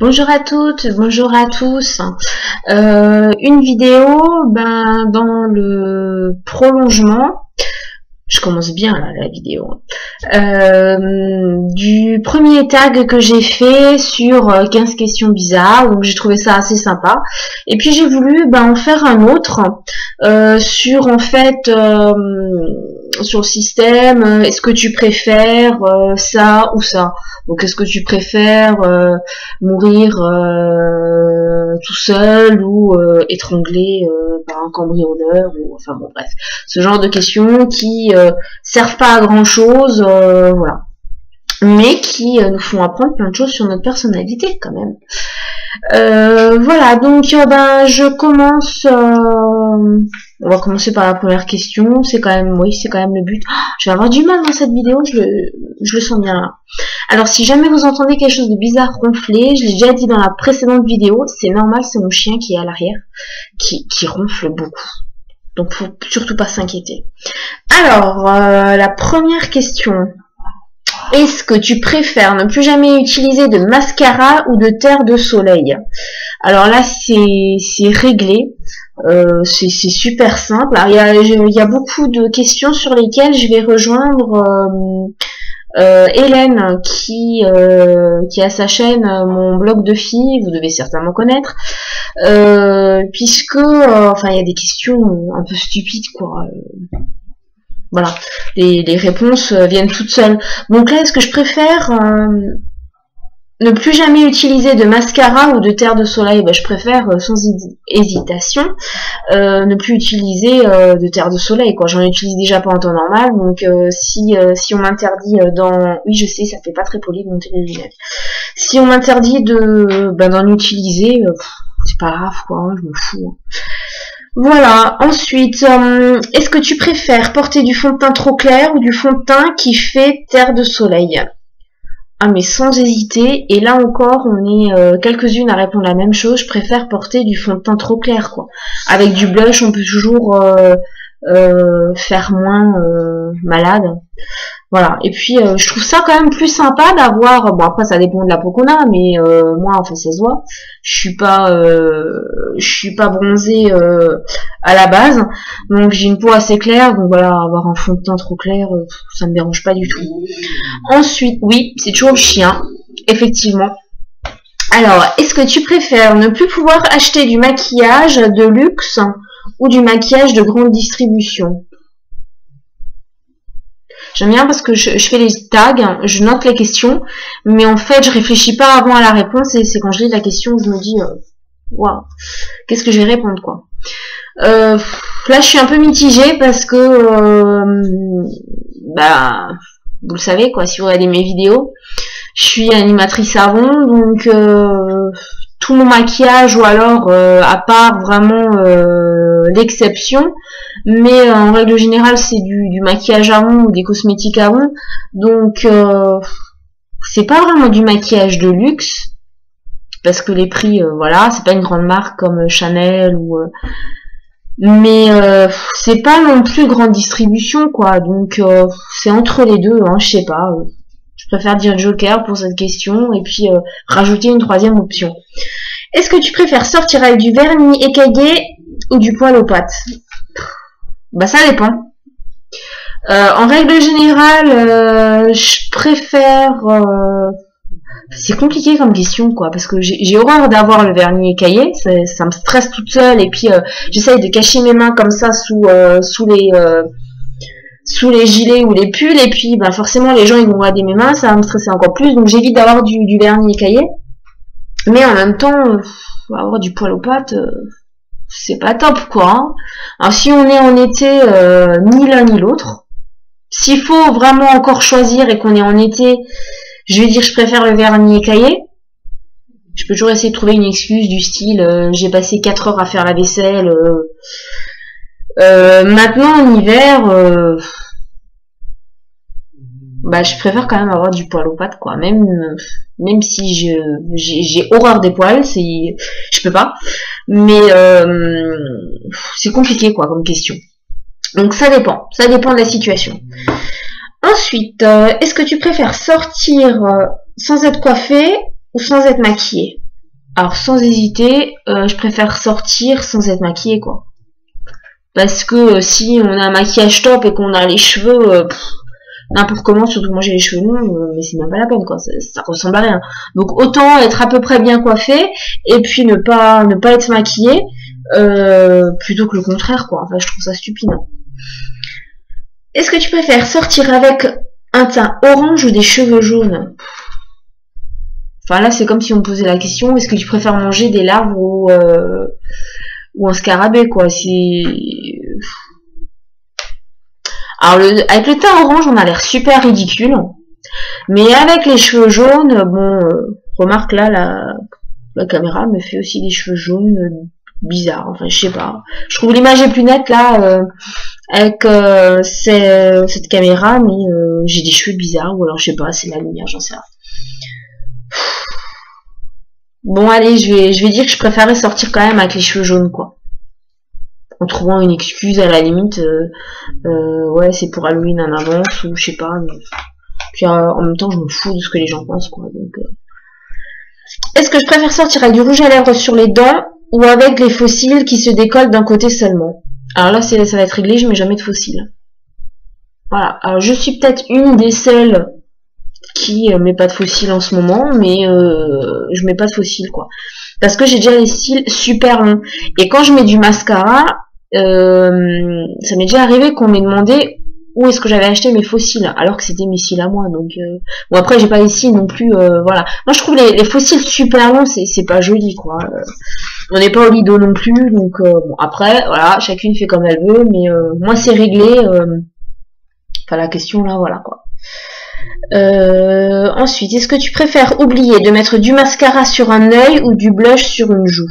Bonjour à toutes, bonjour à tous. Une vidéo, dans le prolongement, je commence bien là, la vidéo, du premier tag que j'ai fait sur 15 questions bizarres, donc j'ai trouvé ça assez sympa. Et puis j'ai voulu en faire un autre sur sur le système, est-ce que tu préfères ça ou ça? Donc est-ce que tu préfères mourir tout seul ou étranglé par un cambrioleur, ou enfin bon bref, ce genre de questions qui servent pas à grand chose, voilà, mais qui nous font apprendre plein de choses sur notre personnalité quand même. Voilà, donc je commence. On va commencer par la première question. C'est quand même, oui, c'est quand même le but. Oh, je vais avoir du mal dans cette vidéo, je le sens bien là. Alors, si jamais vous entendez quelque chose de bizarre ronfler, je l'ai déjà dit dans la précédente vidéo, c'est normal, c'est mon chien qui est à l'arrière, qui ronfle beaucoup. Donc, faut surtout pas s'inquiéter. Alors, la première question. Est-ce que tu préfères ne plus jamais utiliser de mascara ou de terre de soleil? Alors là, c'est réglé. C'est super simple. Alors, il y a beaucoup de questions sur lesquelles je vais rejoindre Hélène qui a sa chaîne Mon blog de filles, vous devez certainement connaître, puisque il y a des questions un peu stupides quoi. Voilà, les réponses viennent toutes seules. Donc là, est-ce que je préfère ne plus jamais utiliser de mascara ou de terre de soleil? Je préfère sans hésitation ne plus utiliser de terre de soleil, quoi. J'en utilise déjà pas en temps normal, donc si on m'interdit oui, je sais, ça fait pas très poli de monter les lunettes. Si on m'interdit d'en utiliser, c'est pas grave, quoi, hein, je me fous. Voilà, ensuite, est-ce que tu préfères porter du fond de teint trop clair ou du fond de teint qui fait terre de soleil? Ah mais sans hésiter, et là encore on est quelques-unes à répondre la même chose, je préfère porter du fond de teint trop clair quoi. Avec du blush on peut toujours faire moins malade. Voilà, et puis je trouve ça quand même plus sympa d'avoir, bon après ça dépend de la peau qu'on a, mais moi enfin ça se voit, je suis pas bronzée à la base, donc j'ai une peau assez claire, donc voilà, avoir un fond de teint trop clair, ça me dérange pas du tout. Ensuite, oui, c'est toujours le chien, effectivement. Alors, est-ce que tu préfères ne plus pouvoir acheter du maquillage de luxe ou du maquillage de grande distribution? J'aime bien parce que je fais les tags, je note les questions, mais en fait je réfléchis pas avant à la réponse, et c'est quand je lis la question que je me dis waouh, qu'est-ce que je vais répondre quoi. Là je suis un peu mitigée parce que vous le savez quoi, si vous regardez mes vidéos, je suis animatrice savon, donc tout mon maquillage, ou alors à part vraiment l'exception, mais en règle générale c'est du maquillage avant ou des cosmétiques avant, donc c'est pas vraiment du maquillage de luxe parce que les prix voilà, c'est pas une grande marque comme Chanel ou mais c'est pas non plus grande distribution quoi, donc c'est entre les deux, hein, je sais pas, je préfère dire joker pour cette question et puis rajouter une troisième option. Est-ce que tu préfères sortir avec du vernis écaillé ou du poil aux pattes? Ça dépend. En règle générale, je préfère... c'est compliqué comme question, quoi, parce que j'ai horreur d'avoir le vernis écaillé, ça me stresse toute seule, et puis j'essaye de cacher mes mains comme ça sous les gilets ou les pulls, et puis forcément les gens ils vont regarder mes mains, ça va me stresser encore plus, donc j'évite d'avoir du vernis écaillé. Mais en même temps, avoir du poil aux pattes, c'est pas top quoi. Hein. Alors si on est en été, ni l'un ni l'autre. S'il faut vraiment encore choisir et qu'on est en été, je vais dire je préfère le vernis écaillé. Je peux toujours essayer de trouver une excuse du style j'ai passé 4 heures à faire la vaisselle. Maintenant en hiver, je préfère quand même avoir du poil aux pattes quoi, même si j'ai horreur des poils, je peux pas, mais c'est compliqué quoi comme question, donc ça dépend de la situation. Ensuite, est-ce que tu préfères sortir sans être coiffée ou sans être maquillée? Alors sans hésiter, je préfère sortir sans être maquillée, quoi. Parce que si on a un maquillage top et qu'on a les cheveux n'importe comment, surtout moi j'ai les cheveux longs, mais c'est même pas la peine, quoi. Ça ressemble à rien. Donc autant être à peu près bien coiffé et puis ne pas être maquillé plutôt que le contraire, quoi. Enfin, je trouve ça stupide. Est-ce que tu préfères sortir avec un teint orange ou des cheveux jaunes? Enfin là, c'est comme si on me posait la question, est-ce que tu préfères manger des larves ou un scarabée, quoi. C'est... Alors avec le teint orange, on a l'air super ridicule. Mais avec les cheveux jaunes, bon, remarque là, la caméra me fait aussi des cheveux jaunes bizarres. Enfin, je sais pas. Je trouve l'image est plus nette là avec cette caméra, mais j'ai des cheveux bizarres, ou alors je sais pas, c'est la lumière, j'en sais rien. Bon allez, je vais dire que je préférais sortir quand même avec les cheveux jaunes, quoi. En trouvant une excuse à la limite, ouais c'est pour Halloween en avance, ou je sais pas, mais... Puis en même temps je me fous de ce que les gens pensent, quoi. Donc, est-ce que je préfère sortir avec du rouge à lèvres sur les dents, ou avec les faux cils qui se décollent d'un côté seulement? Alors là ça va être réglé, je mets jamais de faux cils. Voilà, alors je suis peut-être une des seules qui met pas de faux cils en ce moment, mais je mets pas de faux cils, quoi. Parce que j'ai déjà les cils super longs. Et quand je mets du mascara, ça m'est déjà arrivé qu'on m'ait demandé où est-ce que j'avais acheté mes faux cils, alors que c'était mes cils à moi. Donc bon, après j'ai pas les cils non plus, voilà. Moi je trouve les faux cils super longs, c'est pas joli, quoi. On n'est pas au Lido non plus, donc bon, après voilà, chacune fait comme elle veut, mais moi c'est réglé. Enfin la question là, voilà, quoi. Ensuite, est-ce que tu préfères oublier de mettre du mascara sur un œil ou du blush sur une joue?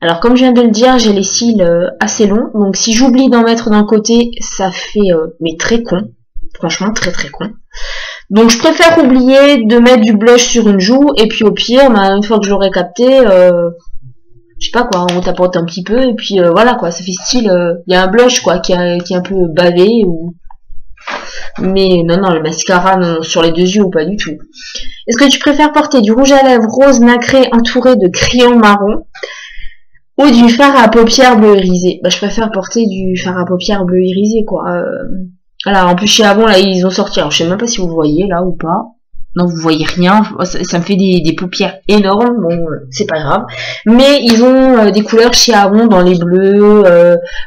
Alors comme je viens de le dire, j'ai les cils assez longs, donc si j'oublie d'en mettre d'un côté, ça fait mais très con, franchement très très con. Donc je préfère oublier de mettre du blush sur une joue, et puis au pire, bah, une fois que je l'aurai capté, je sais pas quoi, on tapote un petit peu, et puis voilà quoi, ça fait style, il y a un blush quoi qui est un peu bavé, ou... Mais non, le mascara, non, sur les deux yeux ou pas du tout. Est-ce que tu préfères porter du rouge à lèvres rose nacré entouré de crayons marron ou du fard à paupières bleu irisé? Bah, je préfère porter du fard à paupières bleu irisé, quoi. Voilà, en plus chez Avon, là, ils ont sorti. Alors, je sais même pas si vous le voyez, là, ou pas. Non, vous voyez rien. Ça me fait des paupières énormes. Bon, c'est pas grave. Mais ils ont des couleurs chez Avon dans les bleus,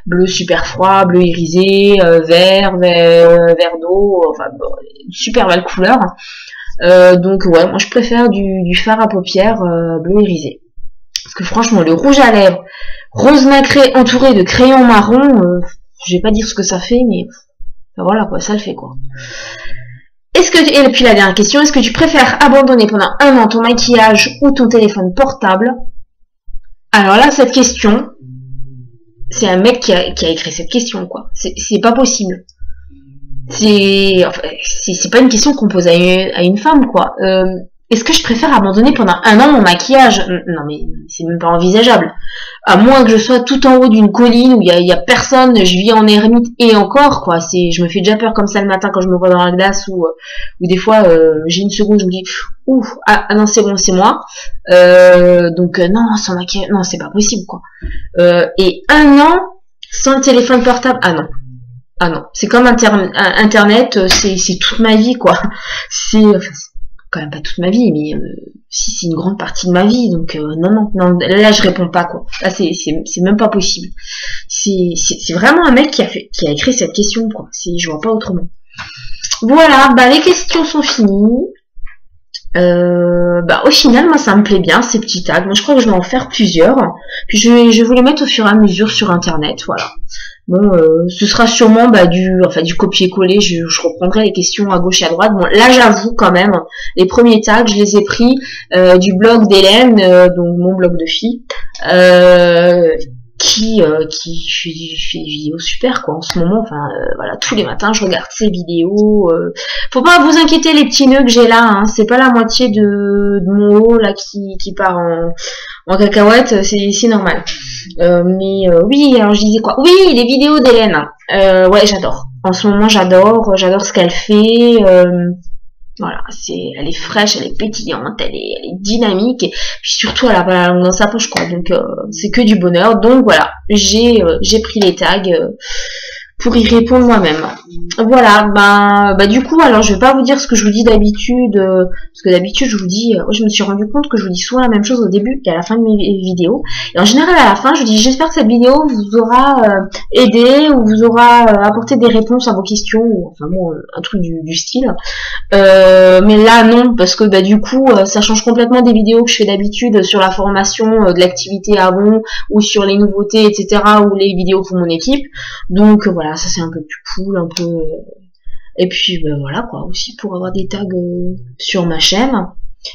bleu super froid, bleu irisé, vert d'eau. Enfin, bon, super belle couleur. Donc, ouais, moi je préfère du fard à paupières bleu irisé. Parce que franchement, le rouge à lèvres rose nacré entouré de crayons marron, je vais pas dire ce que ça fait, mais enfin, voilà quoi, ça le fait, quoi. Et puis la dernière question, est-ce que tu préfères abandonner pendant un an ton maquillage ou ton téléphone portable? Alors là, cette question, c'est un mec qui a écrit cette question, quoi. C'est pas possible. C'est pas une question qu'on pose à une femme, quoi. Est-ce que je préfère abandonner pendant un an mon maquillage? Non mais c'est même pas envisageable. À moins que je sois tout en haut d'une colline où il y a personne, je vis en ermite et encore, quoi. Je me fais déjà peur comme ça le matin quand je me vois dans la glace, ou des fois j'ai une seconde, je me dis ouf, ah non c'est bon, c'est moi. Donc non, sans maquillage, non c'est pas possible, quoi. Et un an sans le téléphone portable, ah non. Ah non, c'est comme Internet, c'est toute ma vie, quoi. C'est quand même pas toute ma vie, mais si c'est une grande partie de ma vie, donc non, là je réponds pas, quoi. Là c'est même pas possible. C'est vraiment un mec qui a écrit cette question, quoi. Je vois pas autrement. Voilà, bah les questions sont finies. Bah au final moi ça me plaît bien ces petits tags. Moi je crois que je vais en faire plusieurs. Puis je vais vous les mettre au fur et à mesure sur internet, voilà. Bon, ce sera sûrement du copier-coller, je reprendrai les questions à gauche et à droite. Bon, là j'avoue quand même, les premiers tags, je les ai pris du blog d'Hélène, donc mon blog de fille, qui fait des vidéos super, quoi, en ce moment. Enfin voilà, tous les matins je regarde ses vidéos. Faut pas vous inquiéter les petits nœuds que j'ai là, hein, c'est pas la moitié de mon haut là qui part en cacahuète, c'est normal. Mais oui, alors je disais quoi? Oui, les vidéos d'Hélène. Ouais, j'adore. En ce moment, j'adore ce qu'elle fait. Voilà, elle est fraîche, elle est pétillante, elle est dynamique, et puis surtout elle a pas la langue dans sa poche, quoi. Donc c'est que du bonheur. Donc voilà, j'ai pris les tags pour y répondre moi-même. Voilà, bah du coup, alors je vais pas vous dire ce que je vous dis d'habitude, parce que d'habitude je vous dis, je me suis rendu compte que je vous dis souvent la même chose au début qu'à la fin de mes vidéos. Et en général à la fin, je vous dis j'espère que cette vidéo vous aura aidé ou vous aura apporté des réponses à vos questions, ou enfin bon, un truc du style. Mais là non, parce que bah du coup ça change complètement des vidéos que je fais d'habitude sur la formation de l'activité avant, ou sur les nouveautés, etc., ou les vidéos pour mon équipe. Donc voilà, ça c'est un peu plus cool, un peu et puis ben voilà quoi, aussi pour avoir des tags sur ma chaîne.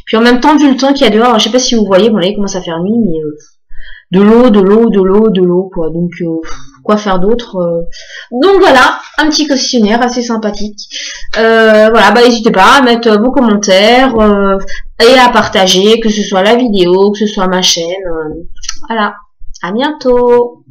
Puis en même temps, vu le temps qu'il y a dehors, je sais pas si vous voyez, bon là il commence à faire nuit, mais de l'eau quoi. Donc quoi faire d'autre donc voilà, un petit questionnaire assez sympathique. Voilà, bah n'hésitez pas à mettre vos commentaires et à partager, que ce soit la vidéo, que ce soit ma chaîne. Voilà, à bientôt.